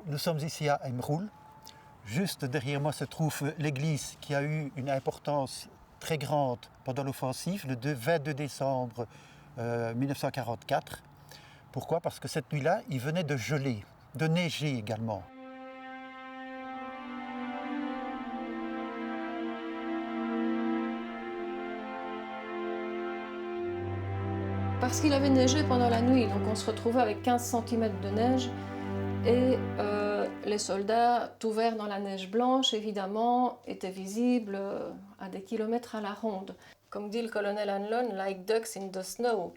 Nous sommes ici à Emerul. Juste derrière moi se trouve l'église qui a eu une importance très grande pendant l'offensive, le 22 décembre 1944. Pourquoi? Parce que cette nuit-là, il venait de geler, de neiger également. Parce qu'il avait neigé pendant la nuit, donc on se retrouvait avec 15 cm de neige et les soldats, tout verts dans la neige blanche, évidemment, étaient visibles à des kilomètres à la ronde. Comme dit le colonel Hanlon, like ducks in the snow.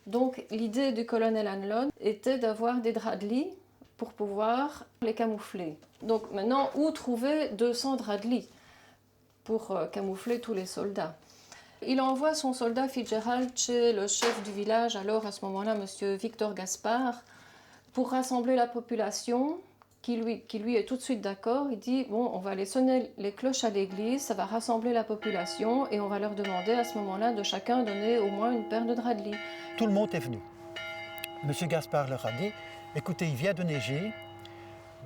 Donc l'idée du colonel Hanlon était d'avoir des draps de lit pour pouvoir les camoufler. Donc maintenant, où trouver 200 draps de lit pour camoufler tous les soldats? Il envoie son soldat Fitzgerald chez le chef du village, alors à ce moment-là, M. Victor Gaspard, pour rassembler la population, qui lui est tout de suite d'accord. Il dit, bon, on va aller sonner les cloches à l'église, ça va rassembler la population et on va leur demander à ce moment-là de chacun donner au moins une paire de draps de lit. Tout le monde est venu. M. Gaspard leur a dit, écoutez, il vient de neiger,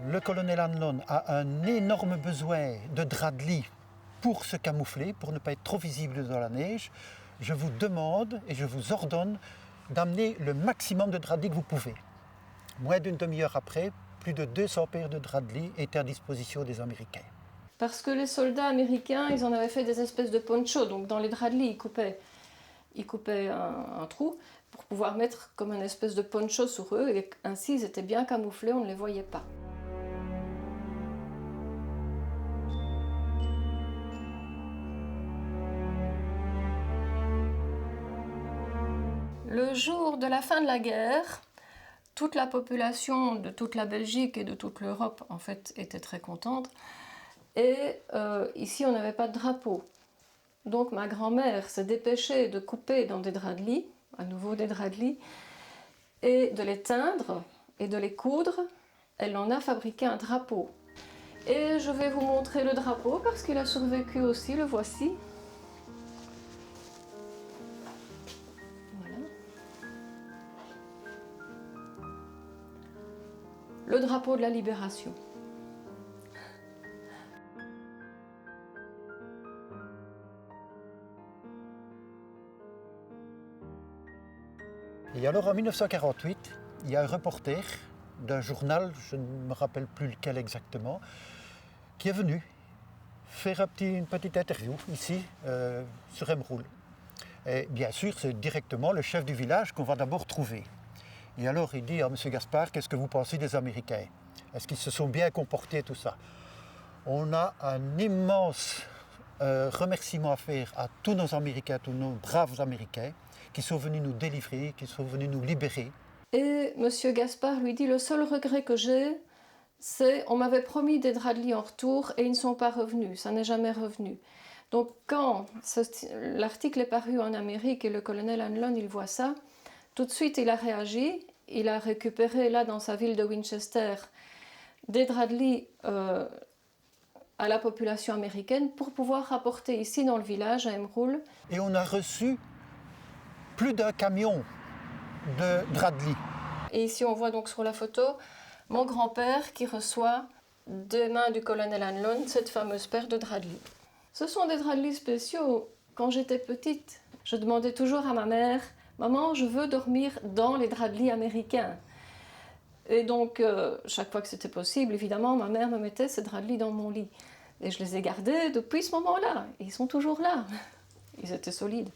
le colonel Hanlon a un énorme besoin de draps de lit pour se camoufler, pour ne pas être trop visible dans la neige. Je vous demande et je vous ordonne d'amener le maximum de draps de lit que vous pouvez. Moins d'une demi-heure après, plus de 200 paires de draps de lit étaient à disposition des Américains. Parce que les soldats américains, ils en avaient fait des espèces de ponchos, donc dans les draps de lit, ils coupaient un trou pour pouvoir mettre comme une espèce de poncho sur eux, et ainsi ils étaient bien camouflés, on ne les voyait pas. Le jour de la fin de la guerre, toute la population de toute la Belgique et de toute l'Europe, en fait, était très contente. Et ici, on n'avait pas de drapeau. Donc ma grand-mère s'est dépêchée de couper dans des draps de lit, à nouveau des draps de lit, et de les teindre et de les coudre. Elle en a fabriqué un drapeau. Et je vais vous montrer le drapeau parce qu'il a survécu aussi, le voici. Voilà. Le drapeau de la libération. Et alors en 1948, il y a un reporter d'un journal, je ne me rappelle plus lequel exactement, qui est venu faire une petite interview ici sur Emerul. Et bien sûr, c'est directement le chef du village qu'on va d'abord trouver. Et alors il dit à M. Gaspard, qu'est-ce que vous pensez des Américains? Est-ce qu'ils se sont bien comportés, tout ça? On a un immense remerciement à faire à tous nos Américains, tous nos braves Américains, qui sont venus nous délivrer, qui sont venus nous libérer. Et M. Gaspard lui dit, le seul regret que j'ai, c'est on m'avait promis des draps de lit en retour et ils ne sont pas revenus, ça n'est jamais revenu. Donc quand l'article est paru en Amérique et le colonel Hanlon, il voit ça, tout de suite il a réagi, il a récupéré là dans sa ville de Winchester des draps de lit à la population américaine pour pouvoir rapporter ici dans le village à Emerul. Et on a reçu plus d'un camion de draps de lit. Et ici on voit donc sur la photo mon grand-père qui reçoit des mains du colonel Hanlon cette fameuse paire de draps de lit. Ce sont des draps de lit spéciaux. Quand j'étais petite, je demandais toujours à ma mère « Maman, je veux dormir dans les draps de lit américains ». Et donc, chaque fois que c'était possible, évidemment, ma mère me mettait ces draps de lit dans mon lit. Et je les ai gardés depuis ce moment-là. Ils sont toujours là. Ils étaient solides.